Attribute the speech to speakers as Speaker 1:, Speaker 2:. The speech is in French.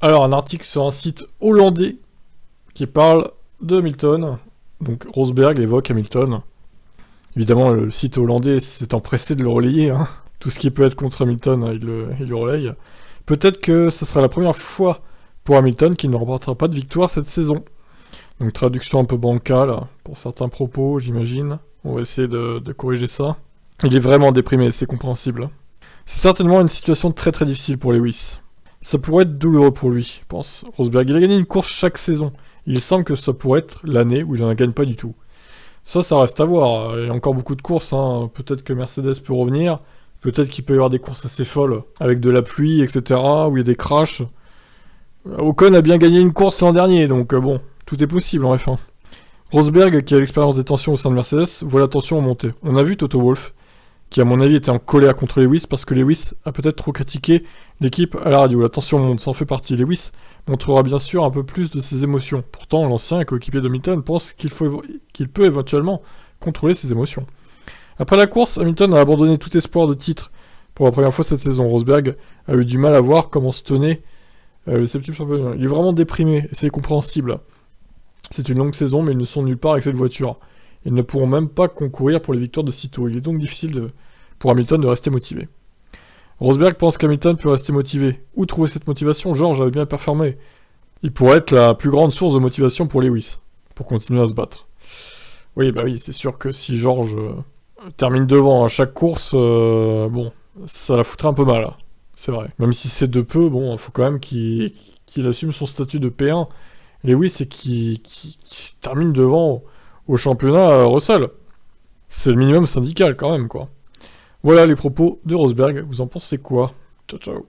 Speaker 1: Alors, un article sur un site hollandais qui parle de Hamilton. Donc, Rosberg évoque Hamilton. Évidemment, le site hollandais s'est empressé de le relayer. Hein. Tout ce qui peut être contre Hamilton, il le relaye. Peut-être que ce sera la première fois pour Hamilton qu'il ne remportera pas de victoire cette saison. Donc, traduction un peu bancale pour certains propos, j'imagine. On va essayer de corriger ça. Il est vraiment déprimé, c'est compréhensible. C'est certainement une situation très très difficile pour Lewis. Ça pourrait être douloureux pour lui, pense Rosberg. Il a gagné une course chaque saison. Il semble que ça pourrait être l'année où il n'en gagne pas du tout. Ça reste à voir. Il y a encore beaucoup de courses. Hein. Peut-être que Mercedes peut revenir. Peut-être qu'il peut y avoir des courses assez folles, avec de la pluie, etc., où il y a des crashs. Ocon a bien gagné une course l'an dernier, donc bon, tout est possible en F1. Rosberg, qui a l'expérience des tensions au sein de Mercedes, voit la tension monter. On a vu Toto Wolff, qui à mon avis était en colère contre Lewis parce que Lewis a peut-être trop critiqué l'équipe à la radio. La tension monte, ça en fait partie. Lewis montrera bien sûr un peu plus de ses émotions. Pourtant, l'ancien coéquipier de Hamilton pense qu'il peut éventuellement contrôler ses émotions. Après la course, Hamilton a abandonné tout espoir de titre pour la première fois cette saison. Rosberg a eu du mal à voir comment se tenait le 7e championnat. Il est vraiment déprimé, et c'est compréhensible. C'est une longue saison, mais ils ne sont nulle part avec cette voiture. Ils ne pourront même pas concourir pour les victoires de sitôt. Il est donc difficile pour Hamilton de rester motivé. Rosberg pense qu'Hamilton peut rester motivé. Où trouver cette motivation? George avait bien performé. Il pourrait être la plus grande source de motivation pour Lewis, pour continuer à se battre. Oui, c'est sûr que si George termine devant à chaque course, bon, ça la foutrait un peu mal, c'est vrai. Même si c'est de peu, bon, il faut quand même qu'il assume son statut de P1. Lewis, c'est qu'il termine devant au championnat Russell. C'est le minimum syndical quand même, quoi. Voilà les propos de Rosberg, vous en pensez quoi? Ciao ciao.